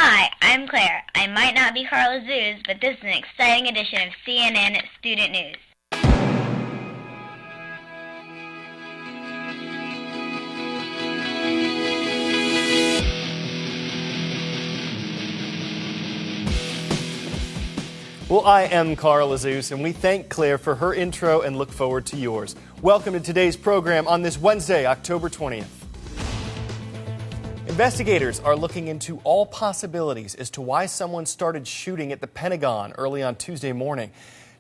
Hi, I'm Claire. I might not be Carla Zeus, but this is an exciting edition of CNN Student News. Well, I am Carl Zeus, and we thank Claire for her intro and look forward to yours. Welcome to today's program on this Wednesday, October 20th. Investigators are looking into all possibilities as to why someone started shooting at the Pentagon early on Tuesday morning.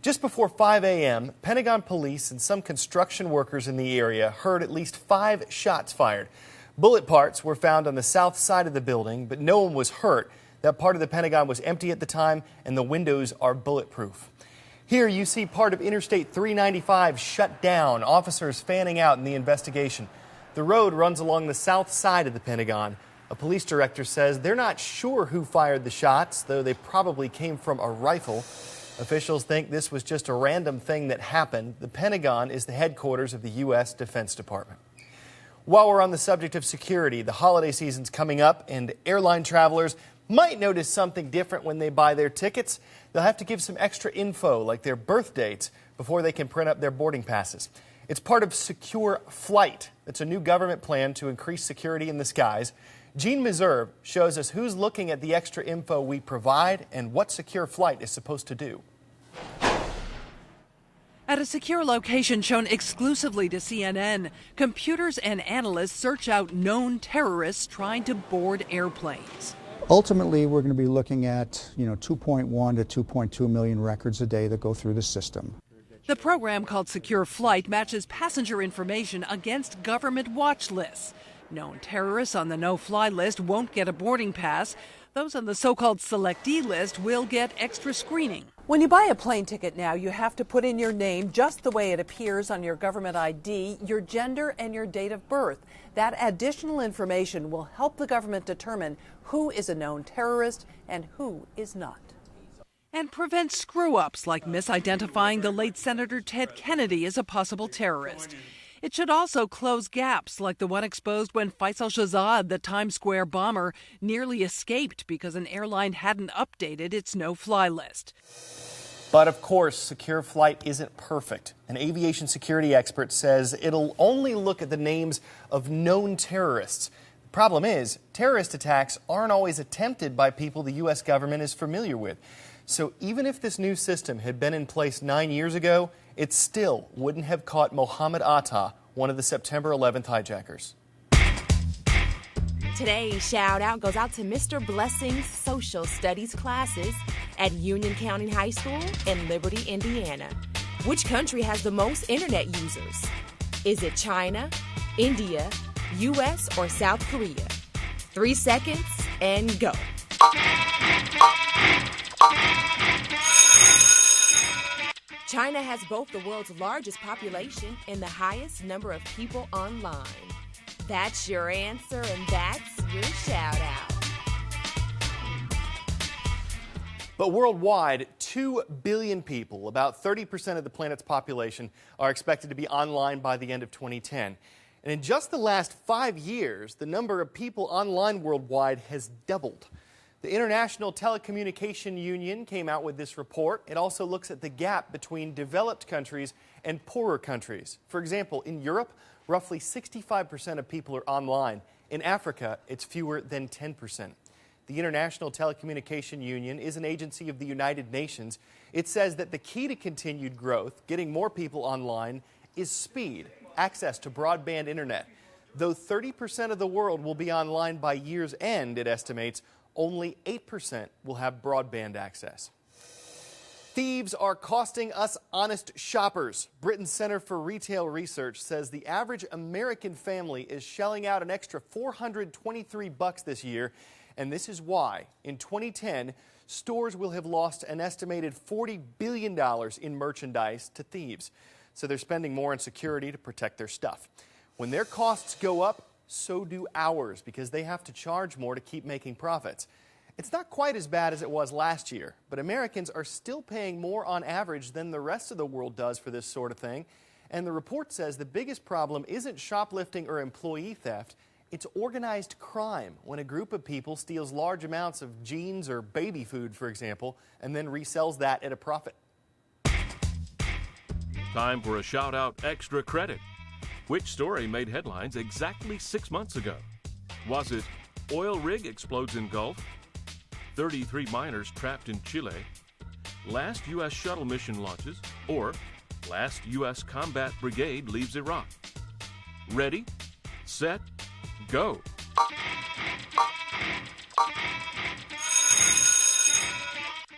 Just before 5 a.m., Pentagon police and some construction workers in the area heard at least 5 shots fired. Bullet parts were found on the south side of the building, but no one was hurt. That part of the Pentagon was empty at the time, and the windows are bulletproof. Here you see part of Interstate 395 shut down, officers fanning out in the investigation. The road runs along the south side of the Pentagon. A police director says they're not sure who fired the shots, though they probably came from a rifle. Officials think this was just a random thing that happened. The Pentagon is the headquarters of the U.S. Defense Department. While we're on the subject of security, the holiday season's coming up, and airline travelers might notice something different when they buy their tickets. They'll have to give some extra info, like their birth dates, before they can print up their boarding passes. It's part of Secure Flight. It's a new government plan to increase security in the skies. Jean Meserve shows us who's looking at the extra info we provide and what Secure Flight is supposed to do. At a secure location shown exclusively to CNN, computers and analysts search out known terrorists trying to board airplanes. Ultimately, we're going to be looking at, 2.1 to 2.2 million records a day that go through the system. The program called Secure Flight matches passenger information against government watch lists. Known terrorists on the no-fly list won't get a boarding pass. Those on the so-called selectee list will get extra screening. When you buy a plane ticket now, you have to put in your name just the way it appears on your government ID, your gender, and your date of birth. That additional information will help the government determine who is a known terrorist and who is not. And prevent screw-ups like misidentifying the late Senator Ted Kennedy as a possible terrorist. It should also close gaps like the one exposed when Faisal Shahzad, the Times Square bomber, nearly escaped because an airline hadn't updated its no-fly list. But of course, Secure Flight isn't perfect. An aviation security expert says it'll only look at the names of known terrorists. The problem is, terrorist attacks aren't always attempted by people the U.S. government is familiar with. So even if this new system had been in place 9 years ago, it still wouldn't have caught Mohammed Atta, one of the September 11th hijackers. Today's shout out goes out to Mr. Blessing's social studies classes at Union County High School in Liberty, Indiana. Which country has the most internet users? Is it China, India, U.S., or South Korea? 3 seconds and go. China has both the world's largest population and the highest number of people online. That's your answer, and that's your shout out. But worldwide, 2 billion people, about 30% of the planet's population, are expected to be online by the end of 2010. And in just the last 5 years, the number of people online worldwide has doubled. The International Telecommunication Union came out with this report. It also looks at the gap between developed countries and poorer countries. For example, in Europe, roughly 65% of people are online. In Africa, it's fewer than 10%. The International Telecommunication Union is an agency of the United Nations. It says that the key to continued growth, getting more people online, is speed, access to broadband internet. Though 30% of the world will be online by year's end, it estimates, only 8% will have broadband access. Thieves are costing us honest shoppers. Britain's Center for Retail Research says the average American family is shelling out an extra $423 this year, and this is why, in 2010, stores will have lost an estimated $40 billion in merchandise to thieves. So they're spending more on security to protect their stuff. When their costs go up, so do ours, because they have to charge more to keep making profits. It's not quite as bad as it was last year, but Americans are still paying more on average than the rest of the world does for this sort of thing. And the report says the biggest problem isn't shoplifting or employee theft, It's organized crime when a group of people steals large amounts of jeans or baby food, for example, and then resells that at a profit. Time for a shout-out extra credit. Which story made headlines exactly 6 months ago? Was it oil rig explodes in Gulf? 33 miners trapped in Chile? Last U.S. shuttle mission launches? Or last U.S. combat brigade leaves Iraq? Ready, set, go.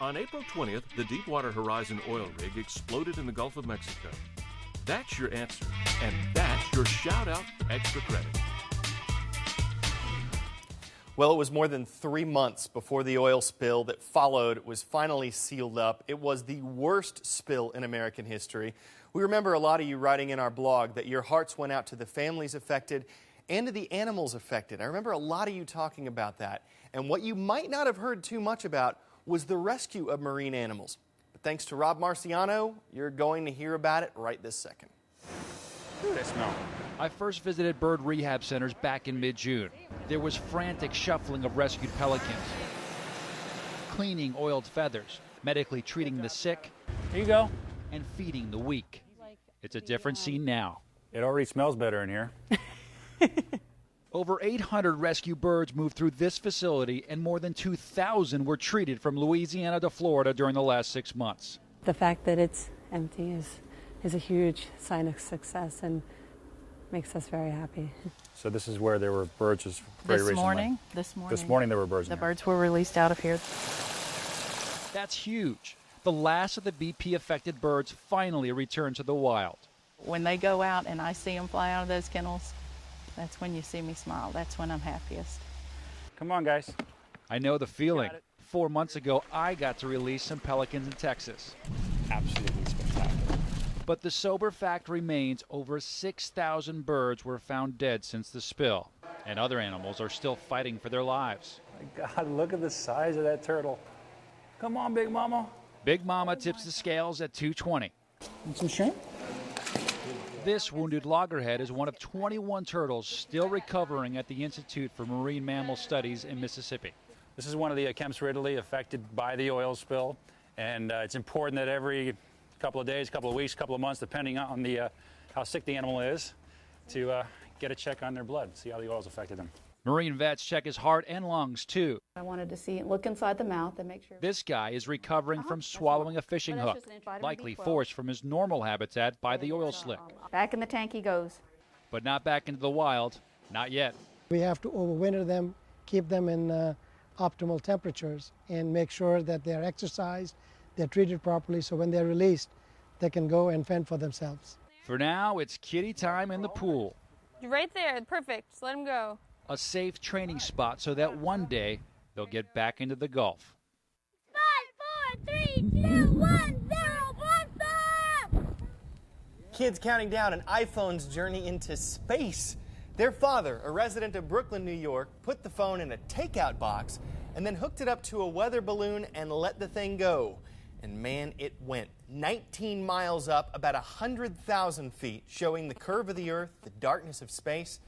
On April 20th, the Deepwater Horizon oil rig exploded in the Gulf of Mexico. That's your answer, and that's your shout-out extra credit. Well, it was more than 3 months before the oil spill that followed was finally sealed up. It was the worst spill in American history. We remember a lot of you writing in our blog that your hearts went out to the families affected and to the animals affected. I remember a lot of you talking about that. And what you might not have heard too much about was the rescue of marine animals. But thanks to Rob Marciano, you're going to hear about it right this second. They smell. I first visited bird rehab centers back in mid-June. There was frantic shuffling of rescued pelicans, cleaning oiled feathers, medically treating the sick. Here you go. And feeding the weak. It's a different scene now. It already smells better in here. Over 800 rescue birds moved through this facility, and more than 2,000 were treated from Louisiana to Florida during the last 6 months. The fact that it's empty is a huge sign of success and makes us very happy. So this is where there were birds just very recently? This morning. This morning there were birds in The here. birds were released out of here. That's huge. The last of the BP-affected birds finally returned to the wild. When they go out and I see them fly out of those kennels, that's when you see me smile. That's when I'm happiest. Come on, guys. I know the feeling. 4 months ago, I got to release some pelicans in Texas. Absolutely spectacular. But the sober fact remains over 6,000 birds were found dead since the spill, and other animals are still fighting for their lives. My God, look at the size of that turtle. Come on, Big Mama. Big Mama tips the scales at 220. And some shrimp? This wounded loggerhead is one of 21 turtles still recovering at the Institute for Marine Mammal Studies in Mississippi. This is one of the Kempsridley affected by the oil spill, and it's important that every couple of days, couple of weeks, couple of months, depending on how sick the animal is, to get a check on their blood, see how the oil's affected them. Marine vets check his heart and lungs, too. I wanted to look inside the mouth and make sure. This guy is recovering from swallowing a fishing hook, likely forced from his normal habitat by the oil slick. Back in the tank he goes. But not back into the wild, not yet. We have to overwinter them, keep them in optimal temperatures, and make sure that they're exercised, they're treated properly, so when they're released, they can go and fend for themselves. For now, it's kitty time in the pool. Right there, perfect. Just let him go. A safe training spot so that one day they'll get back into the Gulf. 5, 4, 3, 2, 1, 0, blast off! Kids counting down an iPhone's journey into space. Their father, a resident of Brooklyn, New York, put the phone in a takeout box and then hooked it up to a weather balloon and let the thing go. And man, it went 19 miles up, about 100,000 feet, showing the curve of the Earth, the darkness of space.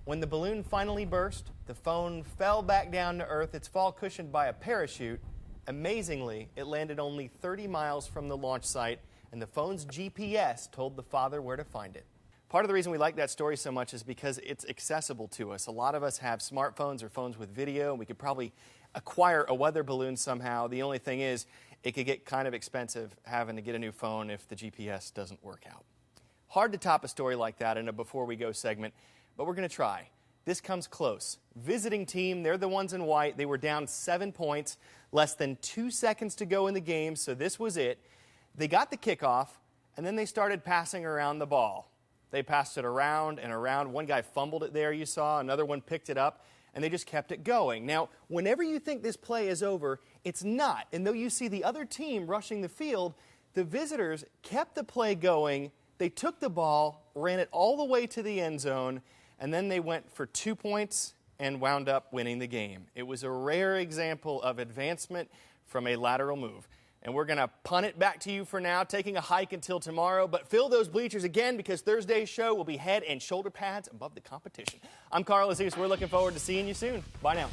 When the balloon finally burst, the phone fell back down to Earth, its fall cushioned by a parachute. Amazingly, it landed only 30 miles from the launch site, and the phone's GPS told the father where to find it. Part of the reason we like that story so much is because it's accessible to us. A lot of us have smartphones or phones with video. We could probably acquire a weather balloon somehow. The only thing is, it could get kind of expensive having to get a new phone if the GPS doesn't work out. Hard to top a story like that in a Before We Go segment, but we're going to try. This comes close. Visiting team, they're the ones in white. They were down 7 points, less than 2 seconds to go in the game, so this was it. They got the kickoff, and then they started passing around the ball. They passed it around and around. One guy fumbled it there, you saw. Another one picked it up, and they just kept it going. Now, whenever you think this play is over, it's not. And though you see the other team rushing the field, the visitors kept the play going. They took the ball, ran it all the way to the end zone, and then they went for 2 points and wound up winning the game. It was a rare example of advancement from a lateral move. And we're going to punt it back to you for now, taking a hike until tomorrow. But fill those bleachers again because Thursday's show will be head and shoulder pads above the competition. I'm Carl Aziz. We're looking forward to seeing you soon. Bye now.